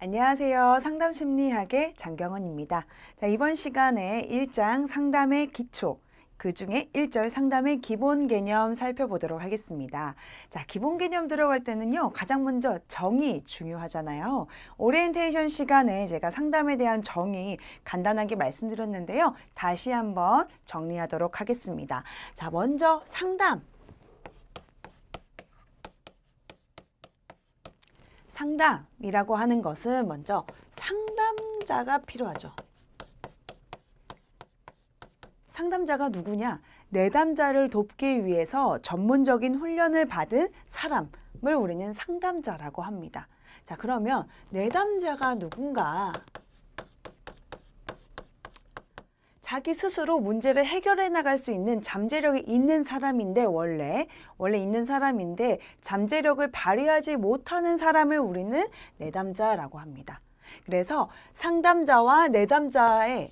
안녕하세요. 상담심리학의 장경원입니다. 자, 이번 시간에 1장 상담의 기초, 그 중에 1절 상담의 기본 개념 살펴보도록 하겠습니다. 자, 기본 개념 들어갈 때는요, 가장 먼저 정의 중요하잖아요. 오리엔테이션 시간에 제가 상담에 대한 정의 간단하게 말씀드렸는데요. 다시 한번 정리하도록 하겠습니다. 자, 먼저 상담이라고 하는 것은 먼저 상담자가 필요하죠. 상담자가 누구냐? 내담자를 돕기 위해서 전문적인 훈련을 받은 사람을 우리는 상담자라고 합니다. 자, 그러면 내담자가 누군가? 자기 스스로 문제를 해결해 나갈 수 있는 잠재력이 있는 사람인데 원래 있는 사람인데 잠재력을 발휘하지 못하는 사람을 우리는 내담자라고 합니다. 그래서 상담자와 내담자의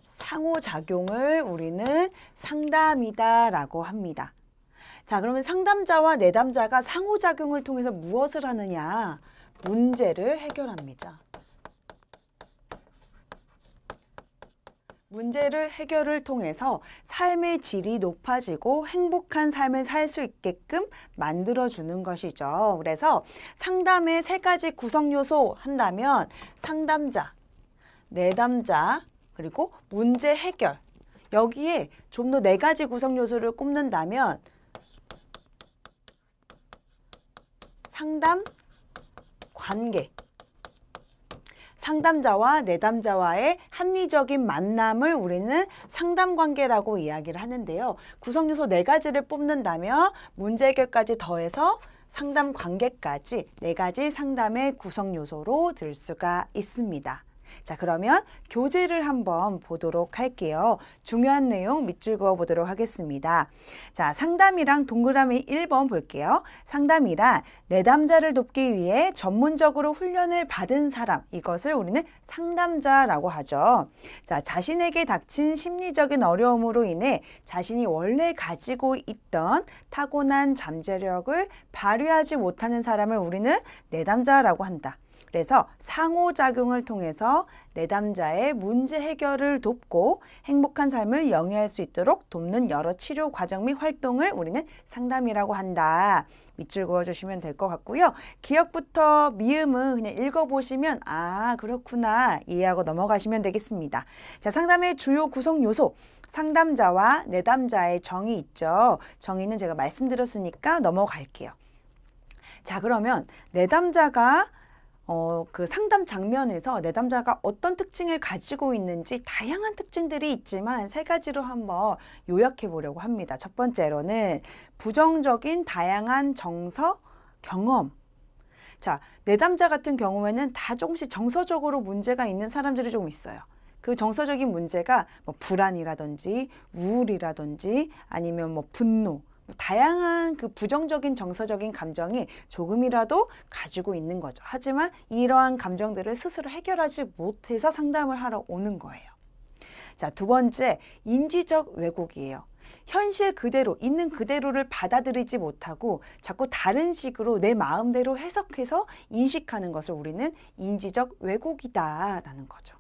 상호작용을 우리는 상담이다라고 합니다. 자, 그러면 상담자와 내담자가 상호작용을 통해서 무엇을 하느냐? 문제를 해결합니다. 문제를 해결을 통해서 삶의 질이 높아지고 행복한 삶을 살 수 있게끔 만들어주는 것이죠. 그래서 상담의 세 가지 구성 요소 한다면 상담자, 내담자, 그리고 문제 해결. 여기에 좀 더 네 가지 구성 요소를 꼽는다면 상담, 관계. 상담자와 내담자와의 합리적인 만남을 우리는 상담관계라고 이야기를 하는데요. 구성요소 네 가지를 뽑는다면 문제 해결까지 더해서 상담관계까지 네 가지 상담의 구성요소로 들 수가 있습니다. 자, 그러면 교재를 한번 보도록 할게요. 중요한 내용 밑줄 그어 보도록 하겠습니다. 자, 상담이랑 동그라미 1번 볼게요. 상담이란 내담자를 돕기 위해 전문적으로 훈련을 받은 사람, 이것을 우리는 상담자라고 하죠. 자, 자신에게 닥친 심리적인 어려움으로 인해 자신이 원래 가지고 있던 타고난 잠재력을 발휘하지 못하는 사람을 우리는 내담자라고 한다. 그래서 상호작용을 통해서 내담자의 문제 해결을 돕고 행복한 삶을 영위할 수 있도록 돕는 여러 치료 과정 및 활동을 우리는 상담이라고 한다. 밑줄 그어주시면 될 것 같고요. 기억부터 미음은 그냥 읽어보시면 아, 그렇구나 이해하고 넘어가시면 되겠습니다. 자, 상담의 주요 구성 요소. 상담자와 내담자의 정의 있죠. 정의는 제가 말씀드렸으니까 넘어갈게요. 자, 그러면 내담자가 그 상담 장면에서 내담자가 어떤 특징을 가지고 있는지 다양한 특징들이 있지만 세 가지로 한번 요약해 보려고 합니다. 첫 번째로는 부정적인 다양한 정서, 경험. 자, 내담자 같은 경우에는 다 조금씩 정서적으로 문제가 있는 사람들이 좀 있어요. 그 정서적인 문제가 뭐 불안이라든지 우울이라든지 아니면 뭐 분노, 다양한 그 부정적인 정서적인 감정이 조금이라도 가지고 있는 거죠. 하지만 이러한 감정들을 스스로 해결하지 못해서 상담을 하러 오는 거예요. 자, 두 번째, 인지적 왜곡이에요. 현실 그대로, 있는 그대로를 받아들이지 못하고 자꾸 다른 식으로 내 마음대로 해석해서 인식하는 것을 우리는 인지적 왜곡이다라는 거죠.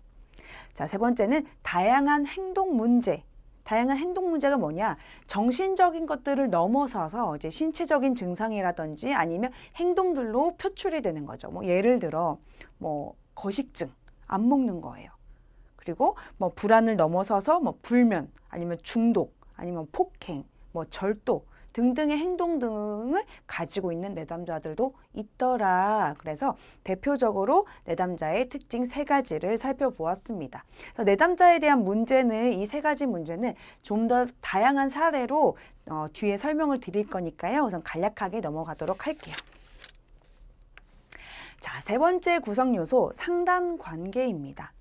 자, 세 번째는 다양한 행동 문제. 다양한 행동 문제가 뭐냐? 정신적인 것들을 넘어서서 이제 신체적인 증상이라든지 아니면 행동들로 표출이 되는 거죠. 뭐 예를 들어 뭐 거식증, 안 먹는 거예요. 그리고 뭐 불안을 넘어서서 뭐 불면, 아니면 중독, 아니면 폭행, 뭐 절도 등등의 행동 등을 가지고 있는 내담자들도 있더라. 그래서 대표적으로 내담자의 특징 세 가지를 살펴보았습니다. 그래서 내담자에 대한 문제는 이 세 가지 문제는 좀 더 다양한 사례로 뒤에 설명을 드릴 거니까요. 우선 간략하게 넘어가도록 할게요. 자, 세 번째 구성 요소 상담 관계입니다.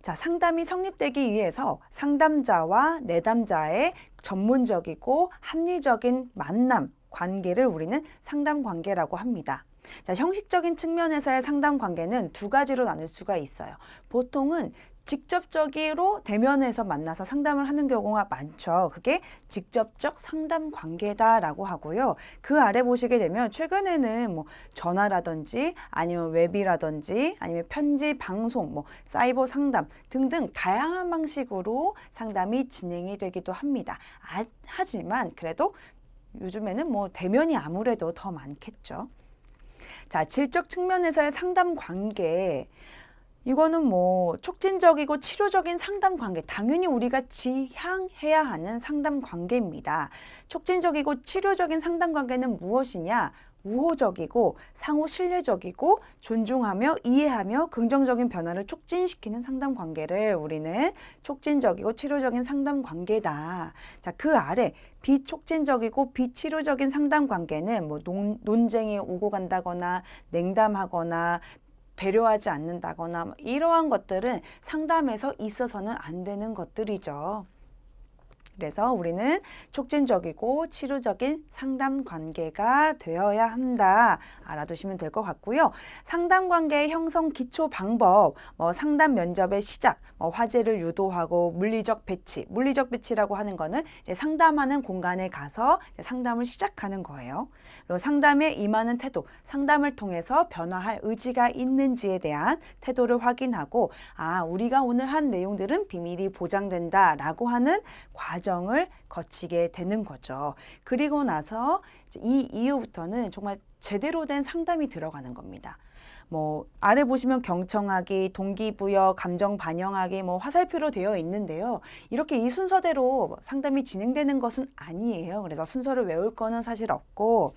자, 상담이 성립되기 위해서 상담자와 내담자의 전문적이고 합리적인 만남, 관계를 우리는 상담 관계라고 합니다. 자, 형식적인 측면에서의 상담 관계는 두 가지로 나눌 수가 있어요. 보통은 직접적으로 대면에서 만나서 상담을 하는 경우가 많죠. 그게 직접적 상담 관계다라고 하고요. 그 아래 보시게 되면 최근에는 뭐 전화라든지 아니면 웹이라든지 아니면 편지, 방송, 뭐 사이버 상담 등등 다양한 방식으로 상담이 진행이 되기도 합니다. 하지만 그래도 요즘에는 뭐 대면이 아무래도 더 많겠죠. 자, 질적 측면에서의 상담 관계. 이거는 뭐 촉진적이고 치료적인 상담 관계, 당연히 우리가 지향해야 하는 상담 관계입니다. 촉진적이고 치료적인 상담 관계는 무엇이냐? 우호적이고 상호 신뢰적이고 존중하며 이해하며 긍정적인 변화를 촉진시키는 상담 관계를 우리는 촉진적이고 치료적인 상담 관계다. 자, 그 아래 비촉진적이고 비치료적인 상담 관계는 뭐 논쟁이 오고 간다거나 냉담하거나 배려하지 않는다거나 이러한 것들은 상담에서 있어서는 안 되는 것들이죠. 그래서 우리는 촉진적이고 치료적인 상담 관계가 되어야 한다. 알아두시면 될 것 같고요. 상담 관계의 형성 기초 방법, 상담 면접의 시작, 화제를 유도하고 물리적 배치. 물리적 배치라고 하는 거는 이제 상담하는 공간에 가서 상담을 시작하는 거예요. 그리고 상담에 임하는 태도, 상담을 통해서 변화할 의지가 있는지에 대한 태도를 확인하고, 우리가 오늘 한 내용들은 비밀이 보장된다라고 하는 과정을 거치게 되는 거죠. 그리고 나서 이 이후부터는 정말 제대로 된 상담이 들어가는 겁니다. 뭐 아래 보시면 경청하기, 동기부여, 감정 반영하기, 화살표로 되어 있는데요. 이렇게 이 순서대로 상담이 진행되는 것은 아니에요. 그래서 순서를 외울 거는 사실 없고,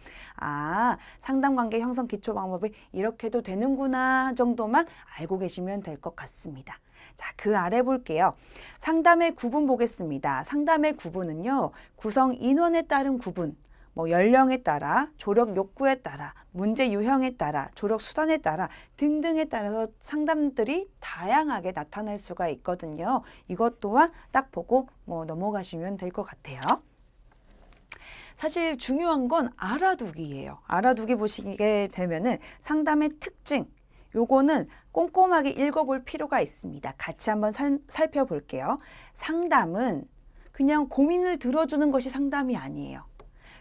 상담관계 형성 기초 방법이 이렇게도 되는구나 정도만 알고 계시면 될 것 같습니다. 자, 그 아래 볼게요. 상담의 구분 보겠습니다. 상담의 구분은요, 구성 인원에 따른 구분, 연령에 따라, 조력 욕구에 따라, 문제 유형에 따라, 조력 수단에 따라 등등에 따라서 상담들이 다양하게 나타날 수가 있거든요. 이것 또한 딱 보고 넘어가시면 될 것 같아요. 사실 중요한 건 알아두기예요. 알아두기 보시게 되면은 상담의 특징, 요거는 꼼꼼하게 읽어볼 필요가 있습니다. 같이 한번 살펴볼게요. 상담은 그냥 고민을 들어주는 것이 상담이 아니에요.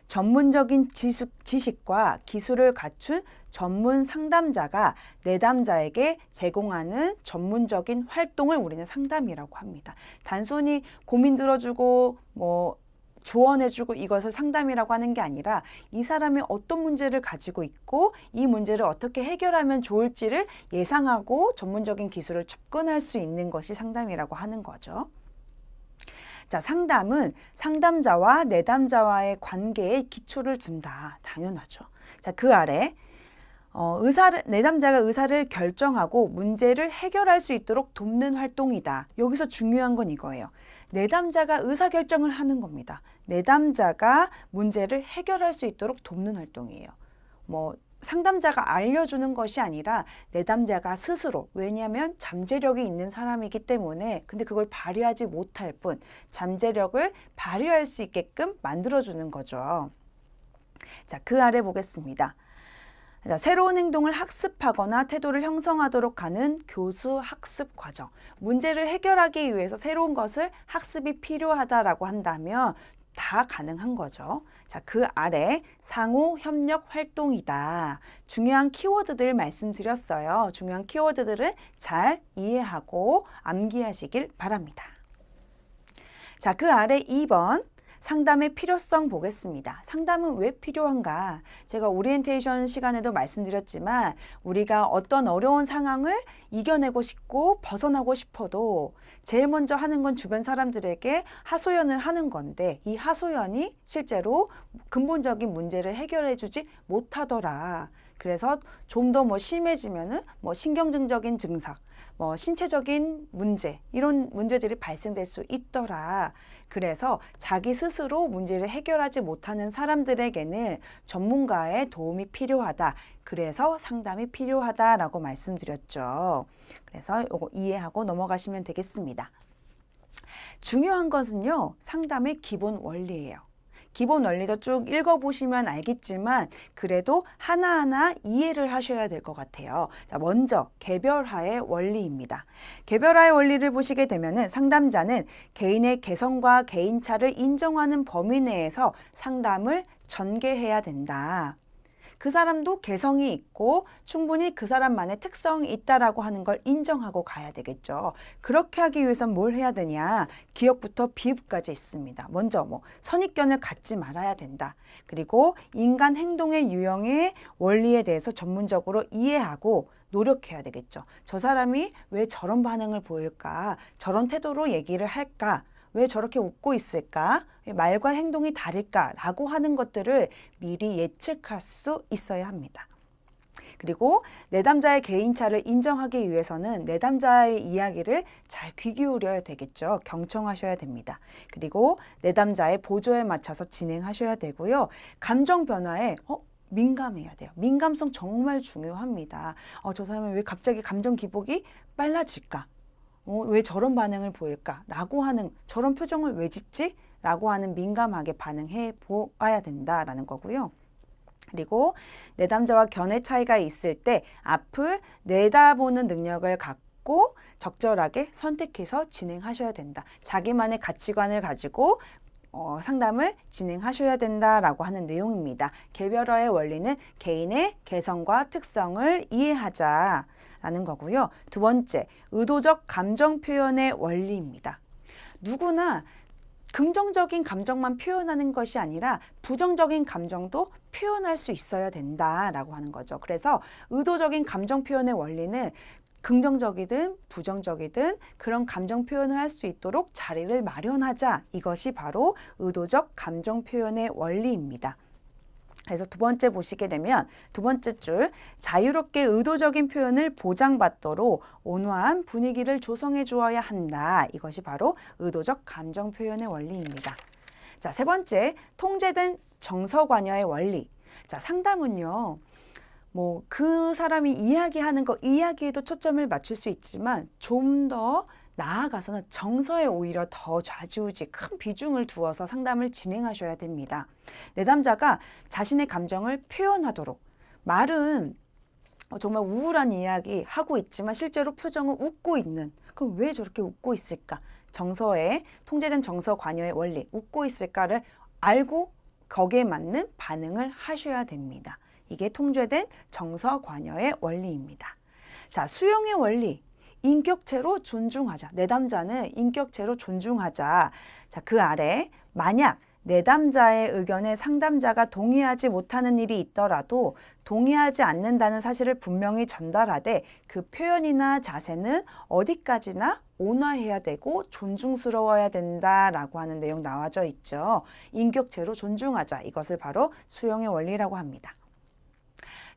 전문적인 지식과 기술을 갖춘 전문 상담자가 내담자에게 제공하는 전문적인 활동을 우리는 상담이라고 합니다. 단순히 고민 들어주고 조언해주고 이것을 상담이라고 하는 게 아니라 이 사람이 어떤 문제를 가지고 있고 이 문제를 어떻게 해결하면 좋을지를 예상하고 전문적인 기술을 접근할 수 있는 것이 상담이라고 하는 거죠. 자, 상담은 상담자와 내담자와의 관계에 기초를 둔다. 당연하죠. 자, 그 아래 내담자가 의사를 결정하고 문제를 해결할 수 있도록 돕는 활동이다. 여기서 중요한 건 이거예요. 내담자가 의사결정을 하는 겁니다. 내담자가 문제를 해결할 수 있도록 돕는 활동이에요. 상담자가 알려주는 것이 아니라 내담자가 스스로, 왜냐하면 잠재력이 있는 사람이기 때문에, 근데 그걸 발휘하지 못할 뿐 잠재력을 발휘할 수 있게끔 만들어주는 거죠. 자, 그 아래 보겠습니다. 자, 새로운 행동을 학습하거나 태도를 형성하도록 하는 교수 학습 과정. 문제를 해결하기 위해서 새로운 것을 학습이 필요하다라고 한다면 다 가능한 거죠. 자, 그 아래 상호 협력 활동이다. 중요한 키워드들 말씀드렸어요. 중요한 키워드들을 잘 이해하고 암기하시길 바랍니다. 자, 그 아래 2번 상담의 필요성 보겠습니다. 상담은 왜 필요한가? 제가 오리엔테이션 시간에도 말씀드렸지만 우리가 어떤 어려운 상황을 이겨내고 싶고 벗어나고 싶어도 제일 먼저 하는 건 주변 사람들에게 하소연을 하는 건데 이 하소연이 실제로 근본적인 문제를 해결해 주지 못하더라. 그래서 좀 더 심해지면은 신경증적인 증상, 신체적인 문제, 이런 문제들이 발생될 수 있더라. 그래서 자기 스스로 문제를 해결하지 못하는 사람들에게는 전문가의 도움이 필요하다. 그래서 상담이 필요하다라고 말씀드렸죠. 그래서 이거 이해하고 넘어가시면 되겠습니다. 중요한 것은요, 상담의 기본 원리예요. 기본 원리도 쭉 읽어보시면 알겠지만 그래도 하나하나 이해를 하셔야 될 것 같아요. 자, 먼저 개별화의 원리입니다. 개별화의 원리를 보시게 되면은 상담자는 개인의 개성과 개인차를 인정하는 범위 내에서 상담을 전개해야 된다. 그 사람도 개성이 있고 충분히 그 사람만의 특성이 있다라고 하는 걸 인정하고 가야 되겠죠. 그렇게 하기 위해선 뭘 해야 되냐? 기업부터 비읍까지 있습니다. 먼저 선입견을 갖지 말아야 된다. 그리고 인간 행동의 유형의 원리에 대해서 전문적으로 이해하고 노력해야 되겠죠. 저 사람이 왜 저런 반응을 보일까? 저런 태도로 얘기를 할까? 왜 저렇게 웃고 있을까? 왜 말과 행동이 다를까라고 하는 것들을 미리 예측할 수 있어야 합니다. 그리고 내담자의 개인차를 인정하기 위해서는 내담자의 이야기를 잘 귀 기울여야 되겠죠. 경청하셔야 됩니다. 그리고 내담자의 보조에 맞춰서 진행하셔야 되고요. 감정 변화에 민감해야 돼요. 민감성 정말 중요합니다. 저 사람은 왜 갑자기 감정 기복이 빨라질까? 왜 저런 반응을 보일까? 라고 하는 저런 표정을 왜 짓지? 라고 하는 민감하게 반응해 보아야 된다라는 거고요. 그리고 내담자와 견해 차이가 있을 때 앞을 내다보는 능력을 갖고 적절하게 선택해서 진행하셔야 된다. 자기만의 가치관을 가지고 상담을 진행하셔야 된다라고 하는 내용입니다. 개별화의 원리는 개인의 개성과 특성을 이해하자. 라는 거고요. 두 번째, 의도적 감정 표현의 원리입니다. 누구나 긍정적인 감정만 표현하는 것이 아니라 부정적인 감정도 표현할 수 있어야 된다라고 하는 거죠. 그래서 의도적인 감정 표현의 원리는 긍정적이든 부정적이든 그런 감정 표현을 할 수 있도록 자리를 마련하자. 이것이 바로 의도적 감정 표현의 원리입니다. 그래서 두 번째 보시게 되면 두 번째 줄 자유롭게 의도적인 표현을 보장받도록 온화한 분위기를 조성해 주어야 한다. 이것이 바로 의도적 감정 표현의 원리입니다. 자, 세 번째 통제된 정서 관여의 원리. 자, 상담은요. 그 사람이 이야기하는 거 이야기에도 초점을 맞출 수 있지만 좀 더 나아가서는 정서에 오히려 더 좌지우지 큰 비중을 두어서 상담을 진행하셔야 됩니다. 내담자가 자신의 감정을 표현하도록 말은 정말 우울한 이야기 하고 있지만 실제로 표정은 웃고 있는 그럼 왜 저렇게 웃고 있을까? 정서에 통제된 정서 관여의 원리 웃고 있을까를 알고 거기에 맞는 반응을 하셔야 됩니다. 이게 통제된 정서 관여의 원리입니다. 자, 수용의 원리. 인격체로 존중하자. 내담자는 인격체로 존중하자. 자, 그 아래 만약 내담자의 의견에 상담자가 동의하지 못하는 일이 있더라도 동의하지 않는다는 사실을 분명히 전달하되 그 표현이나 자세는 어디까지나 온화해야 되고 존중스러워야 된다라고 하는 내용 나와져 있죠. 인격체로 존중하자. 이것을 바로 수용의 원리라고 합니다.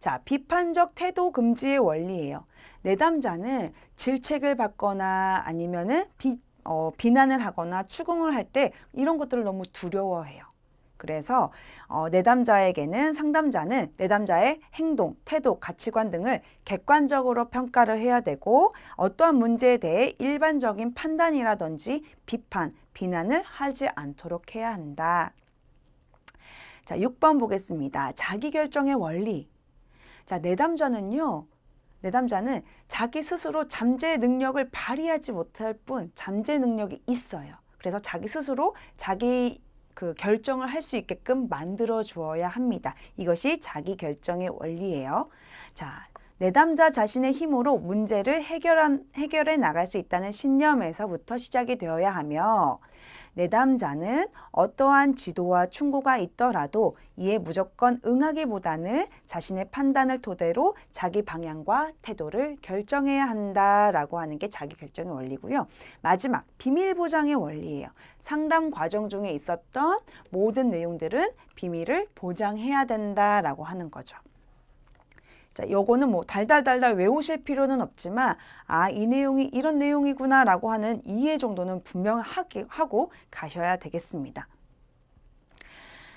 자, 비판적 태도 금지의 원리예요. 내담자는 질책을 받거나 아니면은 비난을 하거나 추궁을 할 때 이런 것들을 너무 두려워해요. 그래서 내담자에게는 상담자는 내담자의 행동, 태도, 가치관 등을 객관적으로 평가를 해야 되고 어떠한 문제에 대해 일반적인 판단이라든지 비판, 비난을 하지 않도록 해야 한다. 자, 6번 보겠습니다. 자기결정의 원리. 자, 내담자는 자기 스스로 잠재 능력을 발휘하지 못할 뿐 잠재 능력이 있어요. 그래서 자기 스스로 자기 결정을 할 수 있게끔 만들어 주어야 합니다. 이것이 자기 결정의 원리예요. 자, 내담자 자신의 힘으로 문제를 해결해 나갈 수 있다는 신념에서부터 시작이 되어야 하며 내담자는 어떠한 지도와 충고가 있더라도 이에 무조건 응하기보다는 자신의 판단을 토대로 자기 방향과 태도를 결정해야 한다라고 하는 게 자기 결정의 원리고요. 마지막 비밀 보장의 원리예요. 상담 과정 중에 있었던 모든 내용들은 비밀을 보장해야 된다라고 하는 거죠. 자, 요거는 달달달달 외우실 필요는 없지만 이 내용이 이런 내용이구나 라고 하는 이해 정도는 분명하게 하고 가셔야 되겠습니다.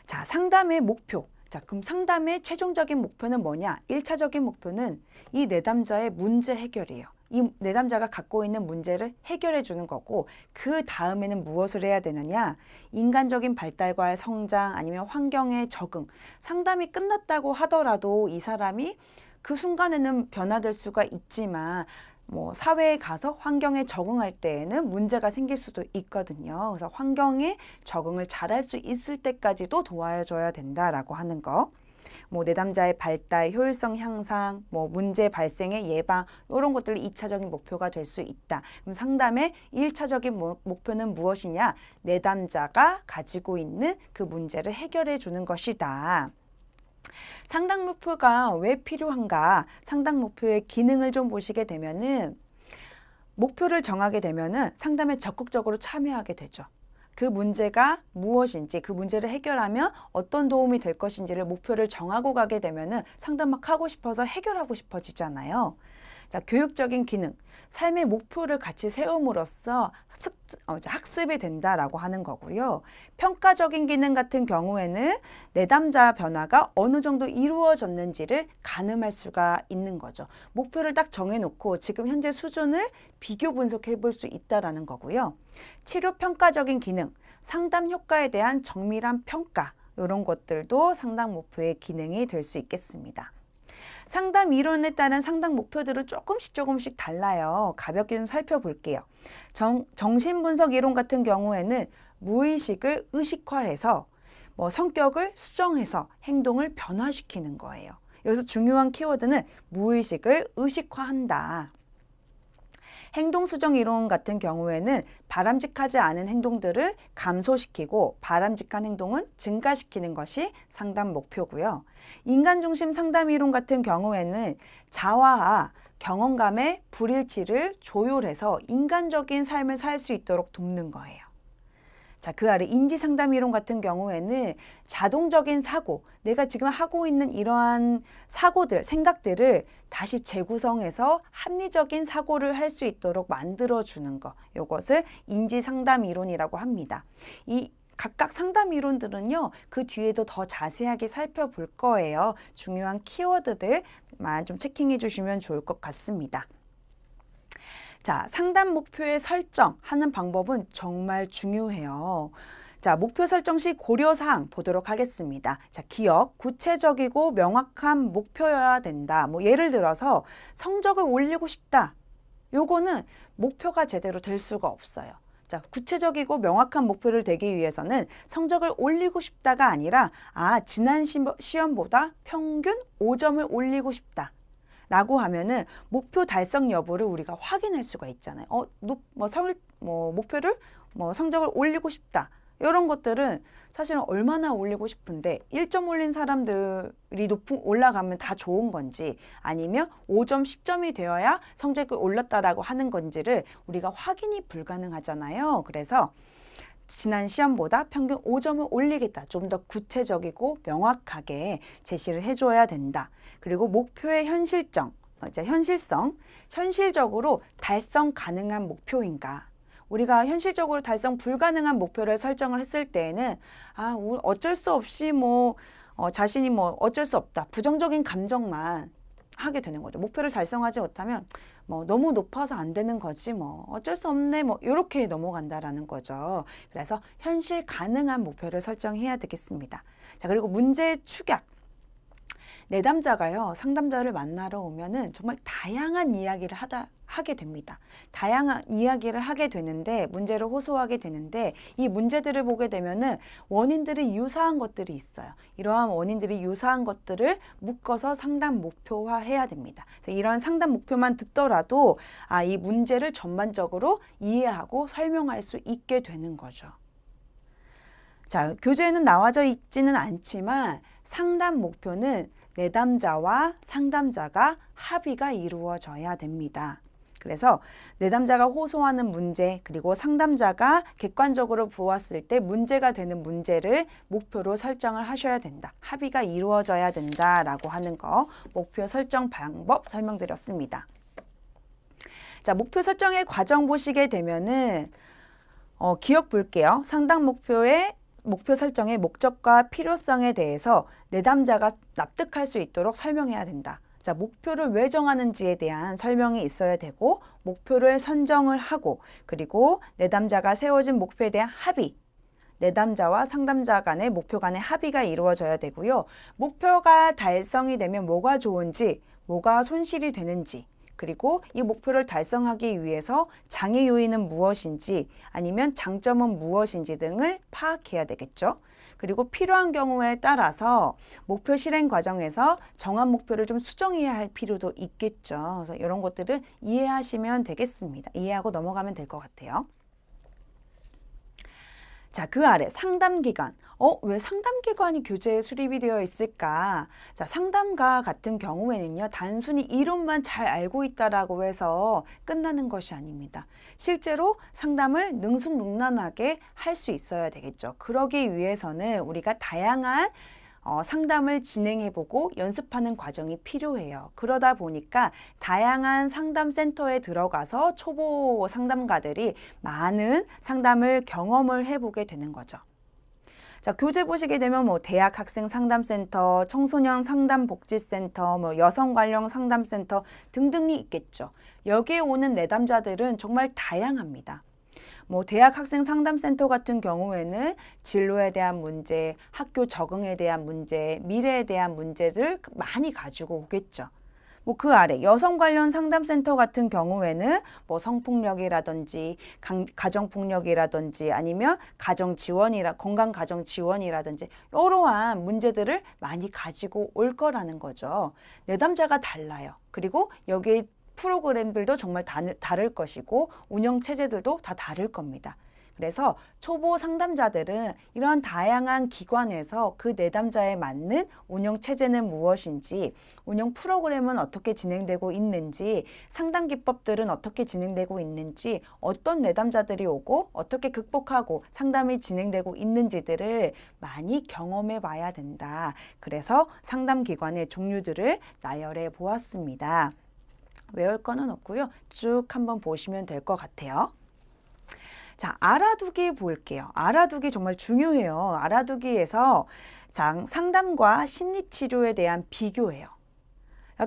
자, 상담의 목표. 자, 그럼 상담의 최종적인 목표는 뭐냐? 1차적인 목표는 이 내담자의 문제 해결이에요. 이 내담자가 갖고 있는 문제를 해결해 주는 거고, 그 다음에는 무엇을 해야 되느냐? 인간적인 발달과 성장 아니면 환경에 적응. 상담이 끝났다고 하더라도 이 사람이 그 순간에는 변화될 수가 있지만 뭐 사회에 가서 환경에 적응할 때에는 문제가 생길 수도 있거든요. 그래서 환경에 적응을 잘할 수 있을 때까지도 도와줘야 된다라고 하는 거. 뭐 내담자의 발달, 효율성 향상, 뭐 문제 발생의 예방, 이런 것들이 2차적인 목표가 될 수 있다. 그럼 상담의 1차적인 목표는 무엇이냐? 내담자가 가지고 있는 그 문제를 해결해 주는 것이다. 상담 목표가 왜 필요한가? 상담 목표의 기능을 좀 보시게 되면은, 목표를 정하게 되면은 상담에 적극적으로 참여하게 되죠. 그 문제가 무엇인지, 그 문제를 해결하면 어떤 도움이 될 것인지를 목표를 정하고 가게 되면은 상담 막 하고 싶어서 해결하고 싶어지잖아요. 자, 교육적인 기능, 삶의 목표를 같이 세움으로써 학습이 된다라고 하는 거고요. 평가적인 기능 같은 경우에는 내담자 변화가 어느 정도 이루어졌는지를 가늠할 수가 있는 거죠. 목표를 딱 정해놓고 지금 현재 수준을 비교 분석해 볼 수 있다라는 거고요. 치료 평가적인 기능, 상담 효과에 대한 정밀한 평가, 이런 것들도 상담 목표의 기능이 될 수 있겠습니다. 상담 이론에 따른 상담 목표들은 조금씩 달라요. 가볍게 좀 살펴볼게요. 정신분석 이론 같은 경우에는 무의식을 의식화해서 뭐 성격을 수정해서 행동을 변화시키는 거예요. 여기서 중요한 키워드는 무의식을 의식화한다. 행동수정 이론 같은 경우에는 바람직하지 않은 행동들을 감소시키고 바람직한 행동은 증가시키는 것이 상담 목표고요. 인간중심 상담 이론 같은 경우에는 자화와 경험감의 불일치를 조율해서 인간적인 삶을 살 수 있도록 돕는 거예요. 자, 그 아래 인지상담 이론 같은 경우에는 자동적인 사고, 내가 지금 하고 있는 이러한 사고들, 생각들을 다시 재구성해서 합리적인 사고를 할 수 있도록 만들어주는 거. 이것을 인지상담 이론이라고 합니다. 이 각각 상담 이론들은요, 그 뒤에도 더 자세하게 살펴볼 거예요. 중요한 키워드들만 좀 체킹해 주시면 좋을 것 같습니다. 자, 상담 목표의 설정하는 방법은 정말 중요해요. 자, 목표 설정 시 고려사항 보도록 하겠습니다. 자, 기억, 구체적이고 명확한 목표여야 된다. 뭐 예를 들어서 성적을 올리고 싶다. 요거는 목표가 제대로 될 수가 없어요. 자, 구체적이고 명확한 목표를 되기 위해서는 성적을 올리고 싶다가 아니라 지난 시험보다 평균 5점을 올리고 싶다. 라고 하면은 목표 달성 여부를 우리가 확인할 수가 있잖아요. 목표를 성적을 올리고 싶다. 이런 것들은 사실은 얼마나 올리고 싶은데 1점 올린 사람들이 올라가면 다 좋은 건지, 아니면 5점, 10점이 되어야 성적이 올랐다라고 하는 건지를 우리가 확인이 불가능하잖아요. 그래서 지난 시험보다 평균 5점을 올리겠다. 좀 더 구체적이고 명확하게 제시를 해줘야 된다. 그리고 목표의 현실성, 현실적으로 달성 가능한 목표인가. 우리가 현실적으로 달성 불가능한 목표를 설정을 했을 때에는 어쩔 수 없이 자신이 어쩔 수 없다. 부정적인 감정만 하게 되는 거죠. 목표를 달성하지 못하면 너무 높아서 안 되는 거지 어쩔 수 없네 이렇게 넘어간다라는 거죠. 그래서 현실 가능한 목표를 설정해야 되겠습니다. 자, 그리고 문제 축약. 내담자가요, 상담자를 만나러 오면은 정말 다양한 이야기를 하게 됩니다. 다양한 이야기를 하게 되는데, 문제를 호소하게 되는데, 이 문제들을 보게 되면은 원인들이 유사한 것들이 있어요. 이러한 원인들이 유사한 것들을 묶어서 상담 목표화해야 됩니다. 이러한 상담 목표만 듣더라도 이 문제를 전반적으로 이해하고 설명할 수 있게 되는 거죠. 자, 교재에는 나와져 있지는 않지만 상담 목표는 내담자와 상담자가 합의가 이루어져야 됩니다. 그래서 내담자가 호소하는 문제, 그리고 상담자가 객관적으로 보았을 때 문제가 되는 문제를 목표로 설정을 하셔야 된다. 합의가 이루어져야 된다라고 하는 거, 목표 설정 방법 설명드렸습니다. 자, 목표 설정의 과정 보시게 되면은 기억 볼게요. 상담 목표 설정의 목적과 필요성에 대해서 내담자가 납득할 수 있도록 설명해야 된다. 자, 목표를 왜 정하는지에 대한 설명이 있어야 되고, 목표를 선정을 하고, 그리고 내담자가 세워진 목표에 대한 합의, 내담자와 상담자 간의 목표 간의 합의가 이루어져야 되고요. 목표가 달성이 되면 뭐가 좋은지, 뭐가 손실이 되는지, 그리고 이 목표를 달성하기 위해서 장애 요인은 무엇인지, 아니면 장점은 무엇인지 등을 파악해야 되겠죠. 그리고 필요한 경우에 따라서 목표 실행 과정에서 정한 목표를 좀 수정해야 할 필요도 있겠죠. 그래서 이런 것들을 이해하시면 되겠습니다. 이해하고 넘어가면 될 것 같아요. 자, 그 아래 상담기관. 왜 상담기관이 교재에 수립이 되어 있을까? 자, 상담가 같은 경우에는요, 단순히 이론만 잘 알고 있다라고 해서 끝나는 것이 아닙니다. 실제로 상담을 능숙능란하게 할 수 있어야 되겠죠. 그러기 위해서는 우리가 다양한 상담을 진행해보고 연습하는 과정이 필요해요. 그러다 보니까 다양한 상담센터에 들어가서 초보 상담가들이 많은 상담을 경험을 해보게 되는 거죠. 자, 교재 보시게 되면 뭐 대학 학생 상담센터, 청소년 상담복지센터, 뭐 여성 관련 상담센터 등등이 있겠죠. 여기에 오는 내담자들은 정말 다양합니다. 뭐 대학 학생 상담센터 같은 경우에는 진로에 대한 문제, 학교 적응에 대한 문제, 미래에 대한 문제들 많이 가지고 오겠죠. 뭐 그 아래 여성 관련 상담센터 같은 경우에는 뭐 성폭력이라든지 가정폭력이라든지 아니면 건강 가정 지원이라든지 이러한 문제들을 많이 가지고 올 거라는 거죠. 내담자가 달라요. 그리고 여기에 프로그램들도 정말 다를 것이고 운영 체제들도 다 다를 겁니다. 그래서 초보 상담자들은 이런 다양한 기관에서 그 내담자에 맞는 운영 체제는 무엇인지, 운영 프로그램은 어떻게 진행되고 있는지, 상담 기법들은 어떻게 진행되고 있는지, 어떤 내담자들이 오고 어떻게 극복하고 상담이 진행되고 있는지들을 많이 경험해 봐야 된다. 그래서 상담 기관의 종류들을 나열해 보았습니다. 외울 거는 없고요. 쭉 한번 보시면 될 것 같아요. 자, 알아두기 볼게요. 알아두기 정말 중요해요. 알아두기에서 상담과 심리치료에 대한 비교예요.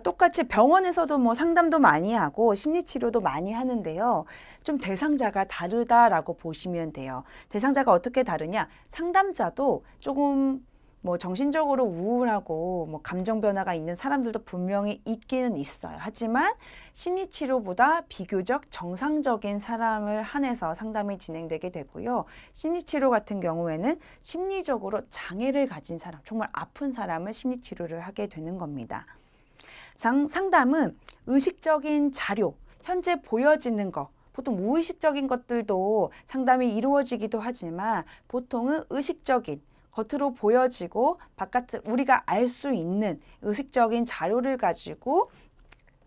똑같이 병원에서도 뭐 상담도 많이 하고 심리치료도 많이 하는데요. 좀 대상자가 다르다라고 보시면 돼요. 대상자가 어떻게 다르냐? 상담자도 조금 뭐 정신적으로 우울하고 뭐 감정 변화가 있는 사람들도 분명히 있기는 있어요. 하지만 심리치료보다 비교적 정상적인 사람을 한해서 상담이 진행되게 되고요. 심리치료 같은 경우에는 심리적으로 장애를 가진 사람, 정말 아픈 사람을 심리치료를 하게 되는 겁니다. 상담은 의식적인 자료, 현재 보여지는 것, 보통 무의식적인 것들도 상담이 이루어지기도 하지만 보통은 의식적인 겉으로 보여지고 우리가 알 수 있는 의식적인 자료를 가지고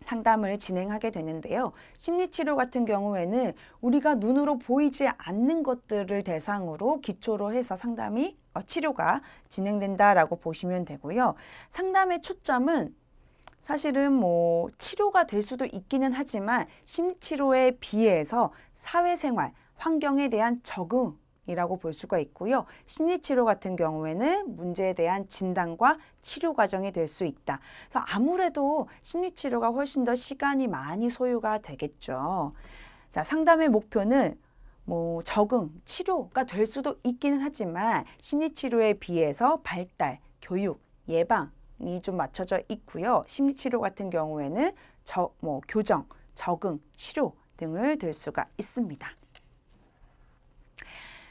상담을 진행하게 되는데요. 심리치료 같은 경우에는 우리가 눈으로 보이지 않는 것들을 대상으로 기초로 해서 치료가 진행된다라고 보시면 되고요. 상담의 초점은 사실은 뭐 치료가 될 수도 있기는 하지만 심리치료에 비해서 사회생활, 환경에 대한 적응 이라고 볼 수가 있고요. 심리치료 같은 경우에는 문제에 대한 진단과 치료 과정이 될 수 있다. 그래서 아무래도 심리치료가 훨씬 더 시간이 많이 소요가 되겠죠. 자, 상담의 목표는 뭐 적응, 치료가 될 수도 있기는 하지만 심리치료에 비해서 발달, 교육, 예방이 좀 맞춰져 있고요. 심리치료 같은 경우에는 교정, 적응, 치료 등을 들 수가 있습니다.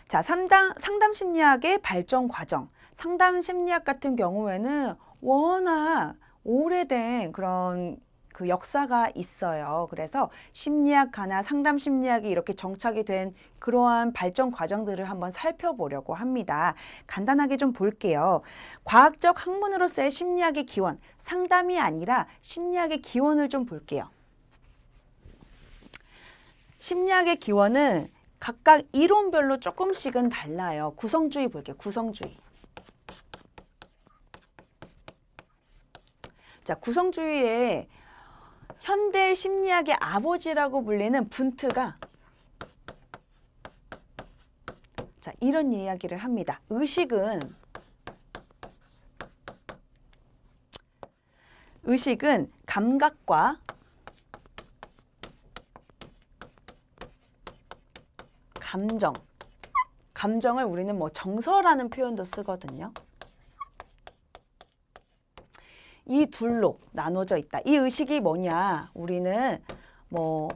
자, 상담 심리학의 발전 과정. 상담 심리학 같은 경우에는 워낙 오래된 그런 그 역사가 있어요. 그래서 심리학가나 상담 심리학이 이렇게 정착이 된 그러한 발전 과정들을 한번 살펴보려고 합니다. 간단하게 좀 볼게요. 과학적 학문으로서의 심리학의 기원, 상담이 아니라 심리학의 기원을 좀 볼게요. 심리학의 기원은 각각 이론별로 조금씩은 달라요. 구성주의 볼게요. 구성주의. 자, 구성주의의 현대 심리학의 아버지라고 불리는 분트가 이런 이야기를 합니다. 의식은 감각과 감정을 우리는 뭐 정서라는 표현도 쓰거든요. 이 둘로 나눠져 있다. 이 의식이 뭐냐? 우리는 뭐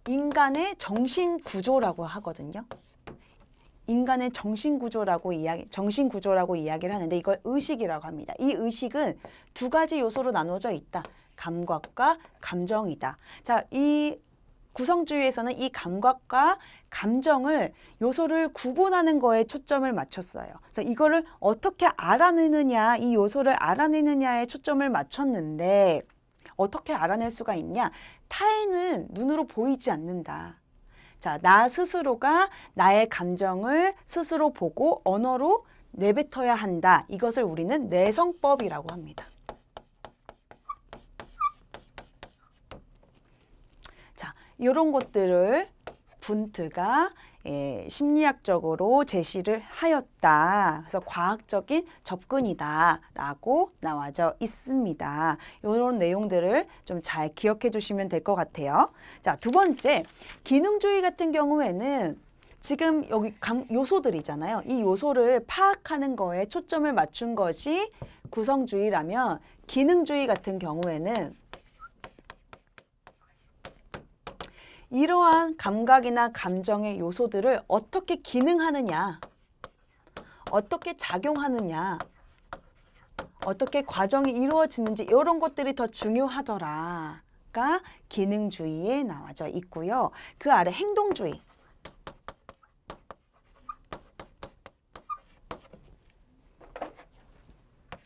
인간의 정신 구조라고 하거든요. 인간의 정신 구조라고 이야기를 하는데 이걸 의식이라고 합니다. 이 의식은 두 가지 요소로 나눠져 있다. 감각과 감정이다. 자, 이 구성주의에서는 이 감각과 감정을 요소를 구분하는 거에 초점을 맞췄어요. 그래서 이거를 어떻게 알아내느냐, 이 요소를 알아내느냐에 초점을 맞췄는데 어떻게 알아낼 수가 있냐? 타인은 눈으로 보이지 않는다. 자, 나 스스로가 나의 감정을 스스로 보고 언어로 내뱉어야 한다. 이것을 우리는 내성법이라고 합니다. 자, 이런 것들을 분트가 심리학적으로 제시를 하였다. 그래서 과학적인 접근이다라고 나와져 있습니다. 이런 내용들을 좀 잘 기억해 주시면 될 것 같아요. 자, 두 번째, 기능주의 같은 경우에는 지금 여기 요소들이잖아요. 이 요소를 파악하는 거에 초점을 맞춘 것이 구성주의라면 기능주의 같은 경우에는 이러한 감각이나 감정의 요소들을 어떻게 기능하느냐, 어떻게 작용하느냐, 어떻게 과정이 이루어지는지 이런 것들이 더 중요하더라가 기능주의에 나와져 있고요. 그 아래 행동주의.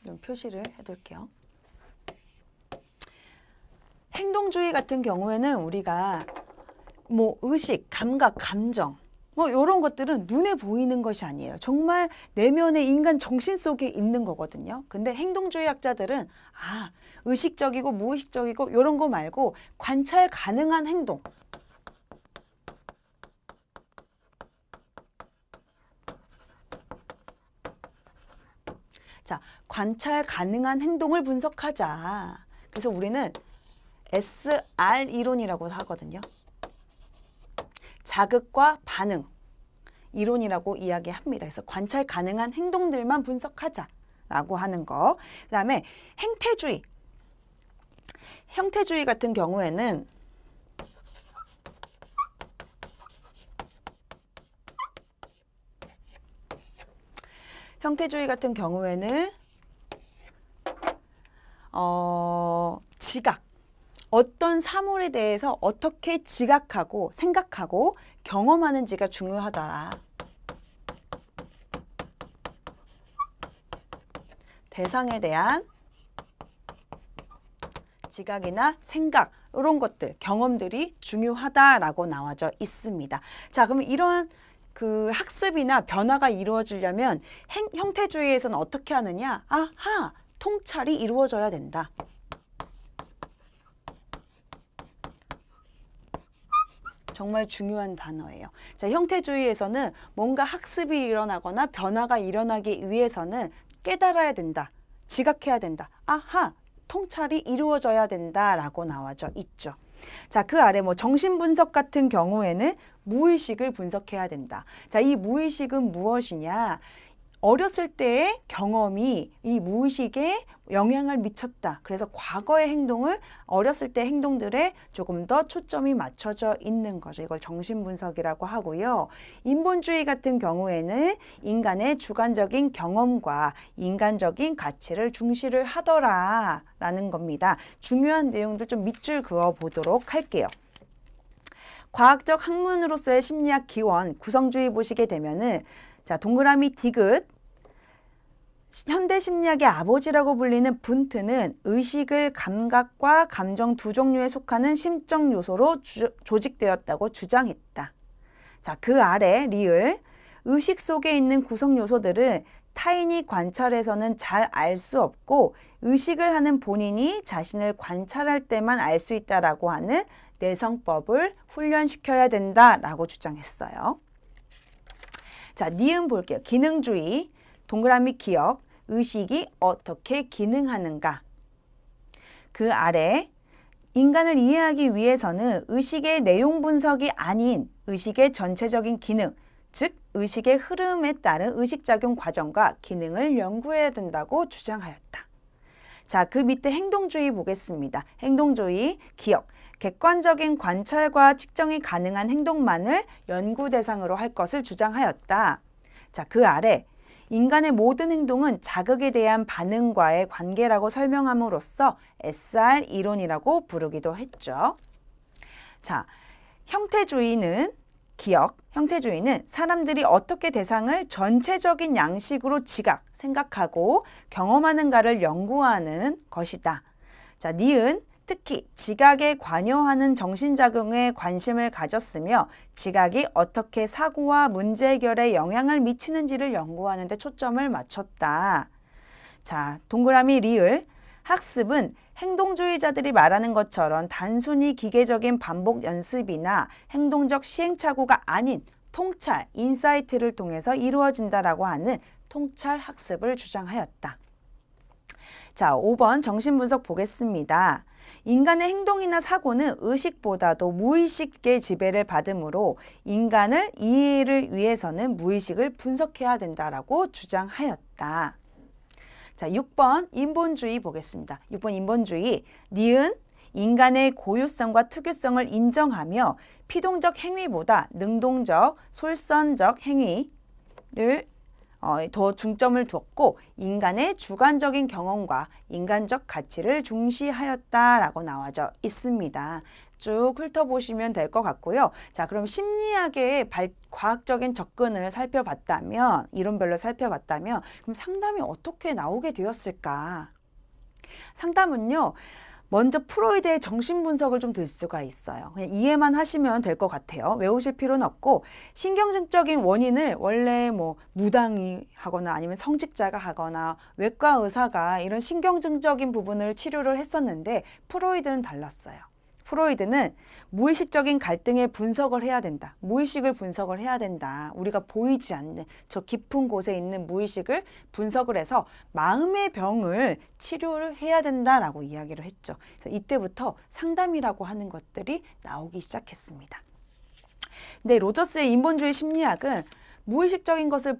좀 표시를 해둘게요. 행동주의 같은 경우에는 우리가 뭐 의식, 감각, 감정 뭐 이런 것들은 눈에 보이는 것이 아니에요. 정말 내면의 인간 정신 속에 있는 거거든요. 근데 행동주의 학자들은 의식적이고 무의식적이고 이런 거 말고 관찰 가능한 행동. 자, 관찰 가능한 행동을 분석하자. 그래서 우리는 SR 이론이라고 하거든요. 자극과 반응 이론이라고 이야기합니다. 그래서 관찰 가능한 행동들만 분석하자라고 하는 거. 그 다음에 행태주의. 형태주의 같은 경우에는 지각. 어떤 사물에 대해서 어떻게 지각하고 생각하고 경험하는지가 중요하더라. 대상에 대한 지각이나 생각 이런 것들, 경험들이 중요하다라고 나와져 있습니다. 자, 그럼 이런 그 학습이나 변화가 이루어지려면 형태주의에서는 어떻게 하느냐? 통찰이 이루어져야 된다. 정말 중요한 단어예요. 자, 형태주의에서는 뭔가 학습이 일어나거나 변화가 일어나기 위해서는 깨달아야 된다. 지각해야 된다. 통찰이 이루어져야 된다라고 나와져 있죠. 자, 그 아래 뭐 정신분석 같은 경우에는 무의식을 분석해야 된다. 자, 이 무의식은 무엇이냐? 어렸을 때의 경험이 이 무의식에 영향을 미쳤다. 그래서 과거의 행동을 어렸을 때 행동들에 조금 더 초점이 맞춰져 있는 거죠. 이걸 정신분석이라고 하고요. 인본주의 같은 경우에는 인간의 주관적인 경험과 인간적인 가치를 중시를 하더라라는 겁니다. 중요한 내용들 좀 밑줄 그어 보도록 할게요. 과학적 학문으로서의 심리학 기원, 구성주의 보시게 되면은 자, 동그라미 디귿. 현대 심리학의 아버지라고 불리는 분트는 의식을 감각과 감정 두 종류에 속하는 심적 요소로 조직되었다고 주장했다. 자, 그 아래 리을. 의식 속에 있는 구성 요소들은 타인이 관찰해서는 잘 알 수 없고 의식을 하는 본인이 자신을 관찰할 때만 알 수 있다라고 하는 내성법을 훈련시켜야 된다라고 주장했어요. 자, 니은 볼게요. 기능주의, 동그라미 기억, 의식이 어떻게 기능하는가. 그 아래 인간을 이해하기 위해서는 의식의 내용 분석이 아닌 의식의 전체적인 기능, 즉 의식의 흐름에 따른 의식작용 과정과 기능을 연구해야 된다고 주장하였다. 자, 그 밑에 행동주의 보겠습니다. 행동주의, 기억, 객관적인 관찰과 측정이 가능한 행동만을 연구 대상으로 할 것을 주장하였다. 자, 그 아래 인간의 모든 행동은 자극에 대한 반응과의 관계라고 설명함으로써 SR 이론이라고 부르기도 했죠. 자, 형태주의는 기억, 형태주의는 사람들이 어떻게 대상을 전체적인 양식으로 지각, 생각하고 경험하는가를 연구하는 것이다. 자, 니은 특히 지각에 관여하는 정신작용에 관심을 가졌으며 지각이 어떻게 사고와 문제 해결에 영향을 미치는지를 연구하는 데 초점을 맞췄다. 자, 동그라미 리을 학습은 행동주의자들이 말하는 것처럼 단순히 기계적인 반복 연습이나 행동적 시행착오가 아닌 통찰, 인사이트를 통해서 이루어진다라고 하는 통찰 학습을 주장하였다. 자, 5번 정신분석 보겠습니다. 인간의 행동이나 사고는 의식보다도 무의식의 지배를 받으므로 인간을 이해를 위해서는 무의식을 분석해야 된다라고 주장하였다. 자, 6번 인본주의 보겠습니다. 6번 인본주의, 니은 인간의 고유성과 특유성을 인정하며 피동적 행위보다 능동적, 솔선적 행위를 더 중점을 두었고 인간의 주관적인 경험과 인간적 가치를 중시하였다라고 나와져 있습니다. 쭉 훑어보시면 될 것 같고요. 자, 그럼 심리학의 과학적인 접근을 살펴봤다면, 이론별로 살펴봤다면 그럼 상담이 어떻게 나오게 되었을까? 상담은요. 먼저 프로이드의 정신분석을 좀 들 수가 있어요. 그냥 이해만 하시면 될 것 같아요. 외우실 필요는 없고 신경증적인 원인을 원래 뭐 무당이 하거나 아니면 성직자가 하거나 외과 의사가 이런 신경증적인 부분을 치료를 했었는데 프로이드는 달랐어요. 프로이드는 무의식적인 갈등의 분석을 해야 된다. 무의식을 분석을 해야 된다. 우리가 보이지 않는 저 깊은 곳에 있는 무의식을 분석을 해서 마음의 병을 치료를 해야 된다라고 이야기를 했죠. 그래서 이때부터 상담이라고 하는 것들이 나오기 시작했습니다. 근데 로저스의 인본주의 심리학은 무의식적인 것을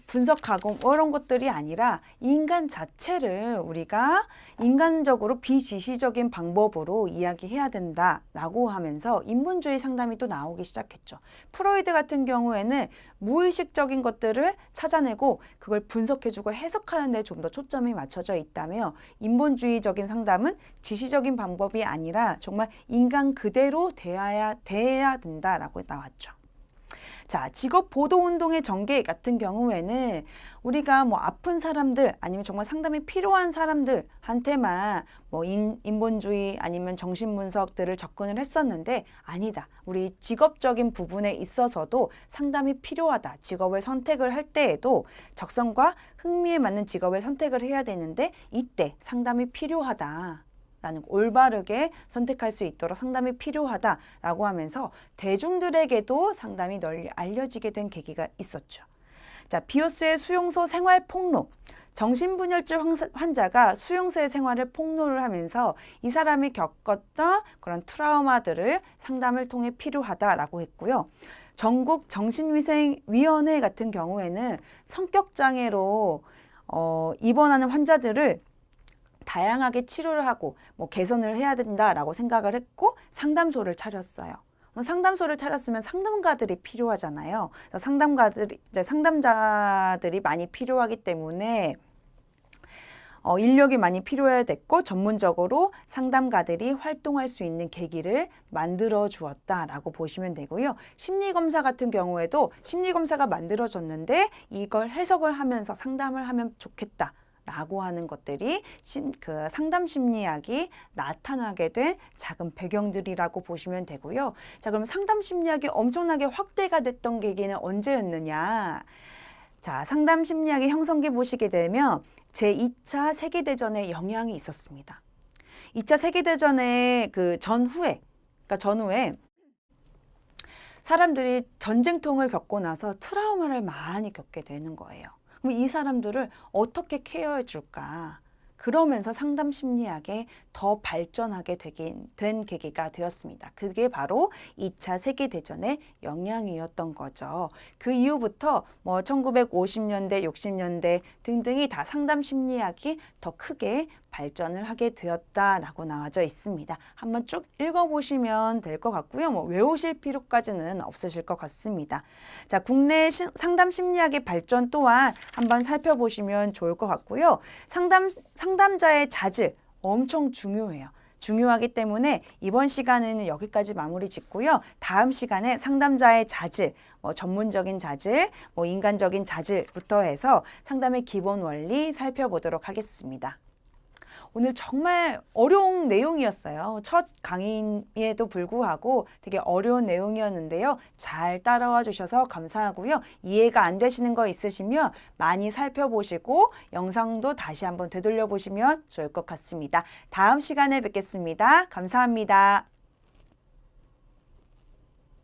분석하고 이런 것들이 아니라 인간 자체를 우리가 인간적으로 비지시적인 방법으로 이야기해야 된다라고 하면서 인본주의 상담이 또 나오기 시작했죠. 프로이드 같은 경우에는 무의식적인 것들을 찾아내고 그걸 분석해주고 해석하는 데 좀 더 초점이 맞춰져 있다며 인본주의적인 상담은 지시적인 방법이 아니라 정말 인간 그대로 대해야 된다라고 나왔죠. 자, 직업보도운동의 전개 같은 경우에는 우리가 뭐 아픈 사람들 아니면 정말 상담이 필요한 사람들한테만 뭐 인본주의 아니면 정신분석들을 접근을 했었는데 아니다. 우리 직업적인 부분에 있어서도 상담이 필요하다. 직업을 선택을 할 때에도 적성과 흥미에 맞는 직업을 선택을 해야 되는데 이때 상담이 필요하다. 라는 올바르게 선택할 수 있도록 상담이 필요하다라고 하면서 대중들에게도 상담이 널리 알려지게 된 계기가 있었죠. 자, 비오스의 수용소 생활 폭로. 정신분열증 환자가 수용소의 생활을 폭로를 하면서 이 사람이 겪었던 그런 트라우마들을 상담을 통해 필요하다라고 했고요. 전국 정신위생위원회 같은 경우에는 성격장애로 입원하는 환자들을 다양하게 치료를 하고 뭐 개선을 해야 된다라고 생각을 했고 상담소를 차렸어요. 상담소를 차렸으면 상담가들이 필요하잖아요. 상담자들이 많이 필요하기 때문에 인력이 많이 필요해야 됐고 전문적으로 상담가들이 활동할 수 있는 계기를 만들어 주었다라고 보시면 되고요. 심리검사 같은 경우에도 심리검사가 만들어졌는데 이걸 해석을 하면서 상담을 하면 좋겠다. 라고 하는 것들이 그 상담 심리학이 나타나게 된 작은 배경들이라고 보시면 되고요. 자, 그럼 상담 심리학이 엄청나게 확대가 됐던 계기는 언제였느냐? 자, 상담 심리학의 형성기 보시게 되면 제2차 세계대전에 영향이 있었습니다. 2차 세계대전의 그 전후에 사람들이 전쟁통을 겪고 나서 트라우마를 많이 겪게 되는 거예요. 그럼 이 사람들을 어떻게 케어해 줄까? 그러면서 상담 심리학에 더 발전하게 된 계기가 되었습니다. 그게 바로 2차 세계대전의 영향이었던 거죠. 그 이후부터 뭐 1950년대, 60년대 등등이 다 상담 심리학이 더 크게 발전을 하게 되었다라고 나와져 있습니다. 한번 쭉 읽어보시면 될 것 같고요. 뭐 외우실 필요까지는 없으실 것 같습니다. 자, 국내 상담 심리학의 발전 또한 한번 살펴보시면 좋을 것 같고요. 상담자의 자질 엄청 중요해요. 중요하기 때문에 이번 시간에는 여기까지 마무리 짓고요. 다음 시간에 상담자의 자질, 뭐 전문적인 자질, 뭐 인간적인 자질부터 해서 상담의 기본 원리 살펴보도록 하겠습니다. 오늘 정말 어려운 내용이었어요. 첫 강의에도 불구하고 되게 어려운 내용이었는데요. 잘 따라와 주셔서 감사하고요. 이해가 안 되시는 거 있으시면 많이 살펴보시고 영상도 다시 한번 되돌려 보시면 좋을 것 같습니다. 다음 시간에 뵙겠습니다. 감사합니다.